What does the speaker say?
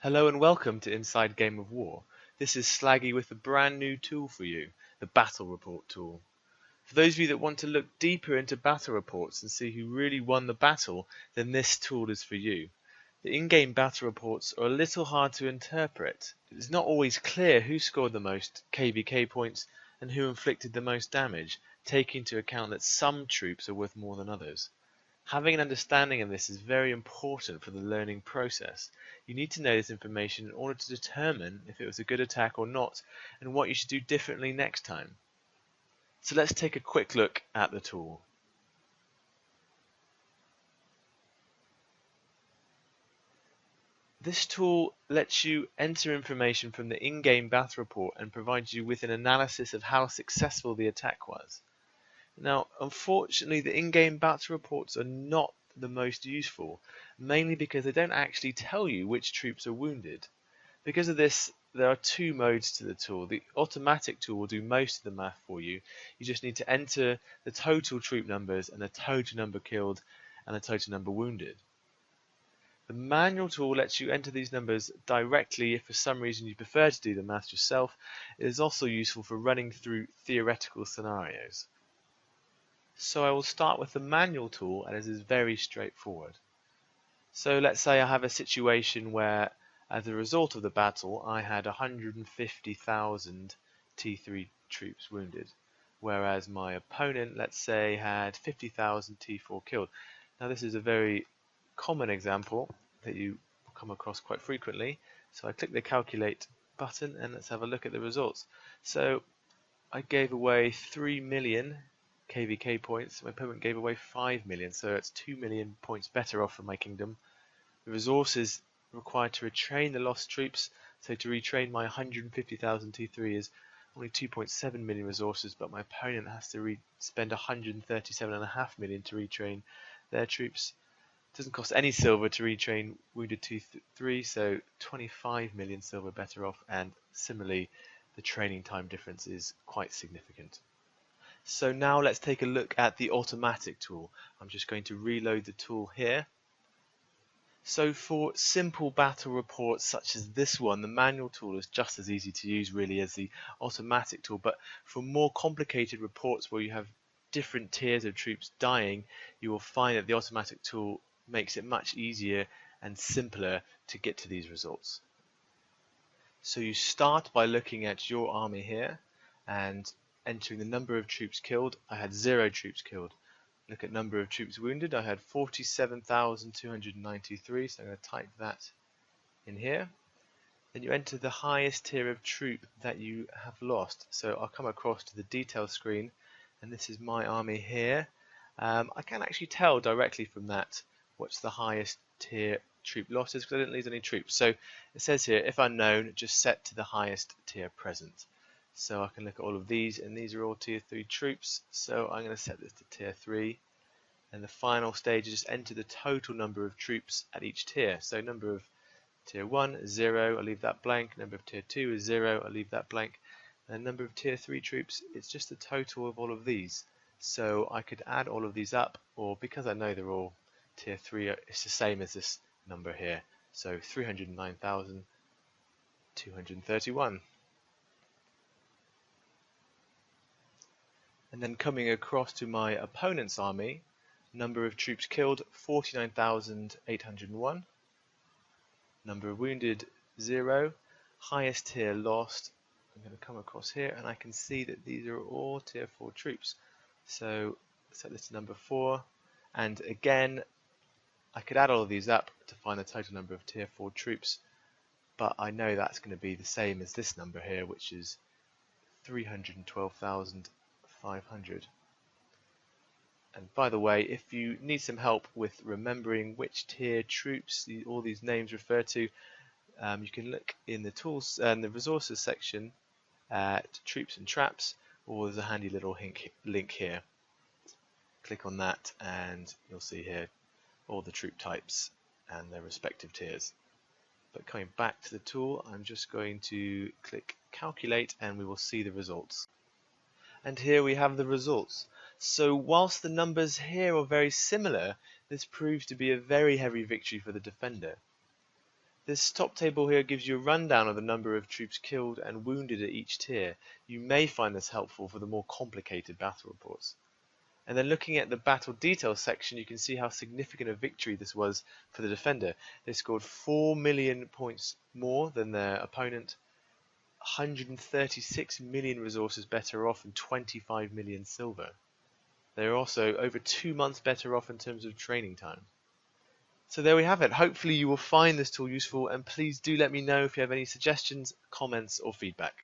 Hello and welcome to Inside Game of War. This is Slaggy with a brand new tool for you, the Battle Report tool. For those of you that want to look deeper into battle reports and see who really won the battle, then this tool is for you. The in-game battle reports are a little hard to interpret. It's not always clear who scored the most KVK points and who inflicted the most damage, taking into account that some troops are worth more than others. Having an understanding of this is very important for the learning process. You need to know this information in order to determine if it was a good attack or not, and what you should do differently next time. So let's take a quick look at the tool. This tool lets you enter information from the in-game battle report and provides you with an analysis of how successful the attack was. Now, unfortunately, the in-game battle reports are not the most useful, mainly because they don't actually tell you which troops are wounded. Because of this, there are two modes to the tool. The automatic tool will do most of the math for you. You just need to enter the total troop numbers and the total number killed and the total number wounded. The manual tool lets you enter these numbers directly if for some reason you prefer to do the math yourself. It is also useful for running through theoretical scenarios. So I will start with the manual tool, and it is very straightforward. So let's say I have a situation where, as a result of the battle, I had 150,000 T3 troops wounded, whereas my opponent, let's say, had 50,000 T4 killed. Now this is a very common example that you come across quite frequently. So I click the calculate button and let's have a look at the results. So I gave away 3 million KVK points. My opponent gave away 5 million, so it's 2 million points better off for my kingdom. The resources required to retrain the lost troops, so to retrain my 150,000 T3 is only 2.7 million resources, but my opponent has to spend 137.5 million to retrain their troops. It doesn't cost any silver to retrain wounded T3, so 25 million silver better off, and similarly the training time difference is quite significant. So now let's take a look at the automatic tool. I'm just going to reload the tool here. So for simple battle reports such as this one, the manual tool is just as easy to use really as the automatic tool, but for more complicated reports where you have different tiers of troops dying, you will find that the automatic tool makes it much easier and simpler to get to these results. So you start by looking at your army here and entering the number of troops killed. I had 0 troops killed. Look at number of troops wounded. I had 47,293, so I'm going to type that in here. Then you enter the highest tier of troop that you have lost. So I'll come across to the detail screen, and this is my army here. I can actually tell directly from that what's the highest tier troop losses because I didn't lose any troops. So it says here, if unknown, just set to the highest tier present. So I can look at all of these, and these are all tier 3 troops. So I'm going to set this to tier 3. And the final stage is just enter the total number of troops at each tier. So number of tier 1 is 0, I'll leave that blank. Number of tier 2 is 0, I'll leave that blank. And number of tier 3 troops, it's just the total of all of these. So I could add all of these up, or because I know they're all tier 3, it's the same as this number here. So 309,231. And then coming across to my opponent's army, number of troops killed 49,801, number of wounded 0, highest tier lost. I'm going to come across here and I can see that these are all tier 4 troops. So set this to number 4, and again I could add all of these up to find the total number of tier 4 troops, but I know that's going to be the same as this number here, which is 312,500. And by the way, if you need some help with remembering which tier troops all these names refer to, you can look in the tools and the resources section at troops and traps, or there's a handy little link here. Click on that and you'll see here all the troop types and their respective tiers. But coming back to the tool, I'm just going to click calculate and we will see the results. And here we have the results. So whilst the numbers here are very similar, this proves to be a very heavy victory for the defender. This top table here gives you a rundown of the number of troops killed and wounded at each tier. You may find this helpful for the more complicated battle reports. And then looking at the battle details section, you can see how significant a victory this was for the defender. They scored 4 million points more than their opponent, 136 million resources better off, and 25 million silver. They are also over 2 months better off in terms of training time. So there we have it. Hopefully you will find this tool useful, and please do let me know if you have any suggestions, comments or feedback.